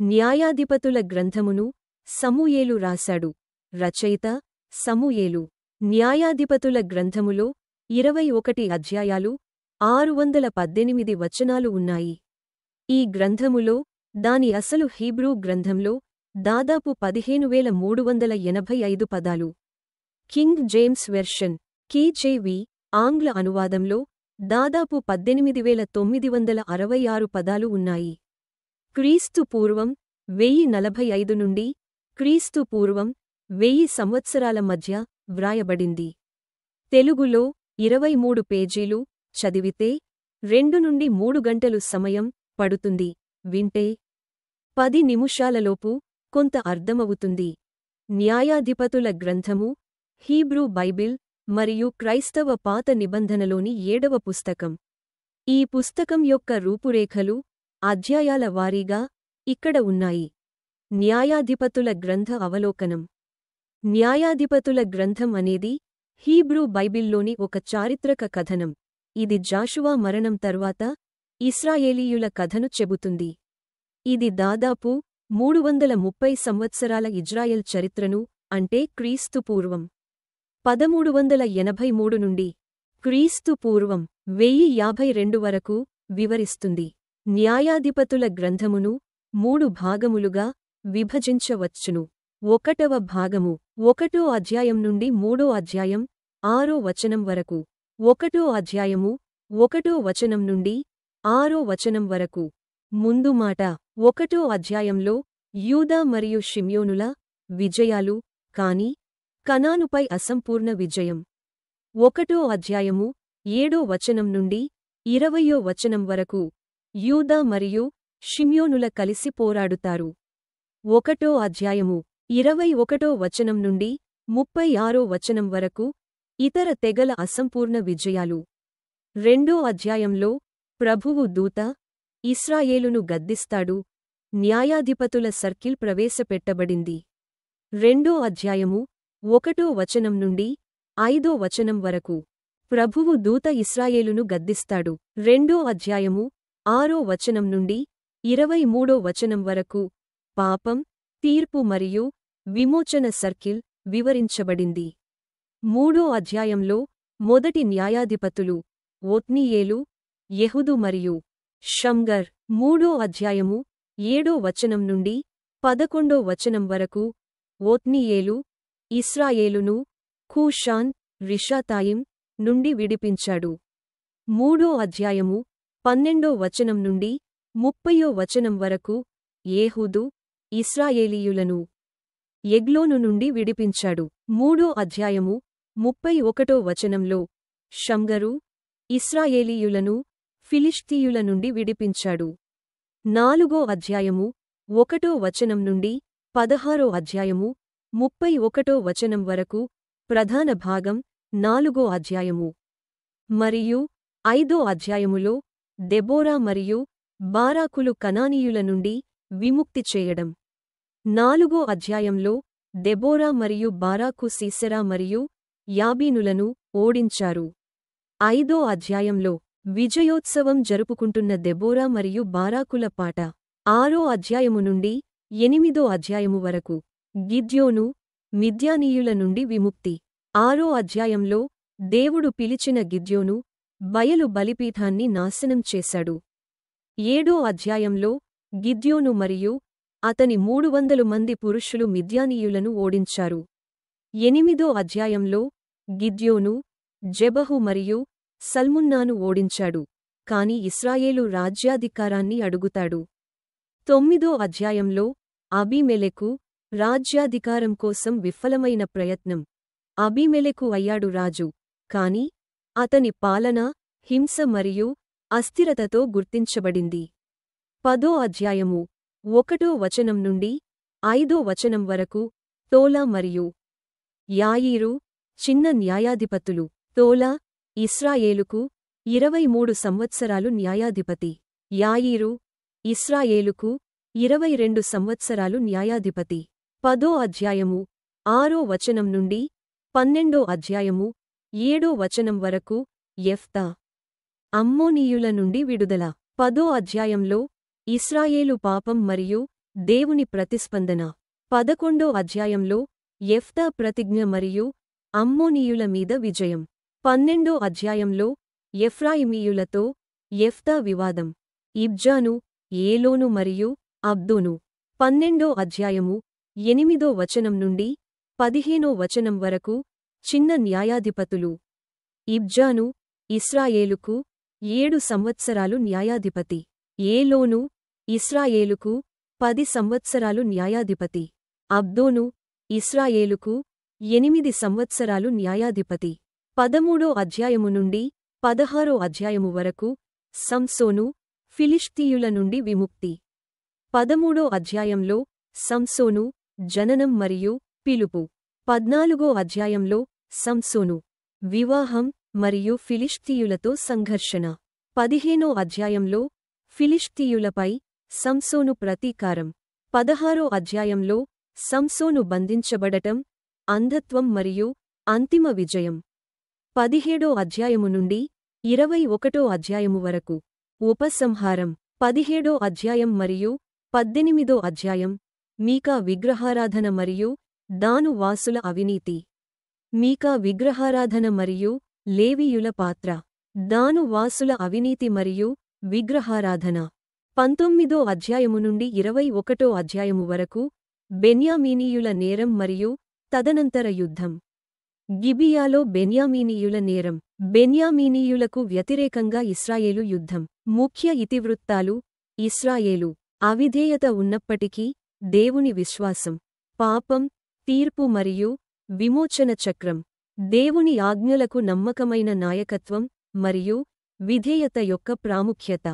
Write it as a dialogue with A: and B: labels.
A: న్యాయాధిపతుల గ్రంథమును సమూయేలు రాశాడు. రచయిత సమూయేలు. న్యాయాధిపతుల గ్రంథములో 21 అధ్యాయాలు 618 వచనాలు ఉన్నాయి. ఈ గ్రంథములో దాని అసలు హీబ్రూ గ్రంథంలో దాదాపు 15385 పదాలు. కింగ్ జేమ్స్ వెర్షన్ KJV ఆంగ్ల అనువాదంలో దాదాపు 18966 పదాలు ఉన్నాయి. క్రీస్తు పూర్వం 1045 నుండి క్రీస్తు పూర్వం 1000 సంవత్సరాల మధ్య వ్రాయబడింది. తెలుగులో 23 పేజీలు. చదివితే 2 నుండి 3 గంటలు సమయం పడుతుంది. వింటే 10 నిమిషాలలోపు కొంత అర్థమవుతుంది. న్యాయాధిపతుల గ్రంథము హీబ్రూ బైబిల్ మరియు క్రైస్తవ పాత నిబంధనలోని 7వ పుస్తకం. ఈ పుస్తకం యొక్క రూపురేఖలు అధ్యాయాల వారీగా ఇక్కడ ఉన్నాయి. న్యాయాధిపతుల గ్రంథ అవలోకనం. న్యాయాధిపతుల గ్రంథం అనేది హీబ్రూ బైబిల్లోని ఒక చారిత్రక కథనం. ఇది జాషువా మరణం తర్వాత ఇశ్రాయేలీయుల కథను చెబుతుంది. ఇది దాదాపు 330 సంవత్సరాల ఇజ్రాయెల్ చరిత్రను, అంటే క్రీస్తు పూర్వం 1383 నుండి క్రీస్తు పూర్వం 1052 వరకు వివరిస్తుంది. న్యాయాధిపతుల గ్రంథమును 3 భాగములుగా విభజించవచ్చును. 1వ భాగము 1వ అధ్యాయం నుండి 3వ అధ్యాయం 6వ వచనం వరకు. 1వ అధ్యాయము 1వ వచనం నుండి 6వ వచనం వరకు. ముందు మాట 1వ అధ్యాయంలో యూదా మరియు షిమ్యోనుల విజయాలు, కాని కనానుపై అసంపూర్ణ విజయం. 1వ అధ్యాయము 7వ వచనం నుండి 20వ వచనం వరకు యూదా మరియు షిమ్యోనుల కలిసి పోరాడుతారు. 1వ అధ్యాయము 21వ వచనం నుండి 36వ వచనం వరకు ఇతర తెగల అసంపూర్ణ విజయాలు. 2వ అధ్యాయంలో ప్రభువు దూత ఇశ్రాయేలును గద్దిస్తాడు. న్యాయాధిపతుల సర్కిల్ ప్రవేశపెట్టబడింది. 2వ అధ్యాయము 1వ వచనం నుండి 5వ వచనం వరకు ప్రభువు దూత ఇశ్రాయేలును గద్దిస్తాడు. 2వ అధ్యాయము 6వ వచనం నుండి 23వ వచనం వరకు పాపం, తీర్పు మరియు విమోచన సర్కిల్ వివరించబడింది. 3వ అధ్యాయంలో మొదటి న్యాయాధిపతులు ఒత్నీయేలు, యెహుదు మరియు షమ్గర్. 3వ అధ్యాయము 7వ వచనం నుండి 11వ వచనం వరకు ఒత్నీయేలు ఇశ్రాయేలును కూషాన్ రిషాతాయిం నుండి విడిపించాడు. 3వ అధ్యాయము 12వ వచనం నుండి 30వ వచనం వరకు యెహూదు ఇశ్రాయేలీయులను ఎగ్లోను నుండి విడిపించాడు. 3వ అధ్యాయము 31వ వచనంలో షమ్గరు ఇశ్రాయేలీయులను ఫిలిష్తీయుల నుండి విడిపించాడు. 4వ అధ్యాయము 1వ వచనం నుండి 16వ అధ్యాయము 31వ వచనం వరకు ప్రధాన భాగం 4వ అధ్యాయము. మరియు 5వ అధ్యాయములో దెబోరా మరియు బారాకులు కనానీయుల నుండి విముక్తి చేయడం. 4వ అధ్యాయంలో దెబోరా మరియు బారాకు సీసెరా మరియు యాబీనులను ఓడించారు. 5వ అధ్యాయంలో విజయోత్సవం జరుపుకుంటున్న దెబోరా మరియు బారాకుల పాట. 6వ అధ్యాయము నుండి 8వ అధ్యాయము వరకు గిద్యోను మిద్యానీయుల నుండి విముక్తి. 6వ అధ్యాయంలో దేవుడు పిలిచిన గిద్యోను బయలు బలిపీఠాన్ని నాశనం చేశాడు. 7వ అధ్యాయంలో గిద్యోను మరియు అతని 300 మంది పురుషులు మిద్యానీయులను ఓడించారు. 8వ అధ్యాయంలో గిద్యోను జెబహు మరియు సల్మున్నాను ఓడించాడు, కాని ఇశ్రాయేలు రాజ్యాధికారాన్ని అడుగుతాడు. 9వ అధ్యాయంలో అబీమెలెకు రాజ్యాధికారం కోసం విఫలమైన ప్రయత్నం. అబీమెలెకు అయ్యాడు రాజు, కాని అతని పాలన హింస మరియు అస్థిరతతో గుర్తించబడింది. 10వ అధ్యాయము 1వ వచనం నుండి 5వ వచనం వరకు తోలా మరియు యాయీరు చిన్న న్యాయాధిపతులు. తోలా ఇశ్రాయేలుకు 23 సంవత్సరాలు న్యాయాధిపతి. యాయీరు ఇశ్రాయేలుకు 22 సంవత్సరాలు న్యాయాధిపతి. 10వ అధ్యాయము 6వ వచనం నుండి 12వ అధ్యాయము 7వ వచనం వరకు యెఫ్తా అమ్మోనీయుల నుండి విడుదల. 10వ అధ్యాయంలో ఇశ్రాయేలు పాపం మరియు దేవుని ప్రతిస్పందన 11వ అధ్యాయంలో యెఫ్తా ప్రతిజ్ఞ మరియు అమ్మోనీయుల మీద విజయం 12వ అధ్యాయంలో ఎఫ్రాయిమీయులతో యెఫ్తా వివాదం ఇబ్జాను ఏలోను మరియు అబ్దోను 12వ అధ్యాయము 8వ వచనం నుండి 15వ వచనం వరకు చిన్న న్యాయాధిపతులు ఇబ్జాను ఇస్రాయేలుకు 7 సంవత్సరాలు న్యాయాధిపతి ఏలోను ఇస్రాయేలుకు 10 సంవత్సరాలు న్యాయాధిపతి అబ్దోను ఇస్రాయేలుకు 8 సంవత్సరాలు న్యాయాధిపతి 13వ అధ్యాయము నుండి 16వ అధ్యాయము వరకు సంసోను ఫిలిష్తీయుల నుండి విముక్తి 13వ అధ్యాయంలో సంసోను జననం మరియు పిలుపు 14వ అధ్యాయంలో సంసోను వివాహం మరియు ఫిలిష్తీయులతో సంఘర్షణ 15వ అధ్యాయంలో ఫిలిష్తీయులపై సంసోను ప్రతీకారం 16వ అధ్యాయంలో సంసోను బంధించబడటం అంధత్వం మరియు అంతిమ విజయం 17వ అధ్యాయము నుండి 21వ అధ్యాయము వరకు ఉపసంహారం 17వ అధ్యాయం మరియు 18వ అధ్యాయం మీకా విగ్రహారాధన మరియు దాను వాసుల అవినీతి మీకా విగ్రహారాధన మరియు లేవీయుల పాత్ర దాను వాసుల అవినీతి మరియు విగ్రహారాధన 19వ అధ్యాయము నుండి 21వ అధ్యాయము వరకు బెన్యామీనీయుల నేరం మరియు తదనంతర యుద్ధం గిబియాలో బెన్యామీనీయుల నేరం బెన్యామీనీయులకు వ్యతిరేకంగా ఇశ్రాయేలు యుద్ధం ముఖ్య ఇతివృత్తాలు ఇశ్రాయేలు అవిధేయత ఉన్నప్పటికీ దేవుని విశ్వాసం పాపం తీర్పు మరియు విమోచన చక్రం దేవుని ఆజ్ఞలకు నమ్మకమైన నాయకత్వం మరియు విధేయత యొక్క ప్రాముఖ్యత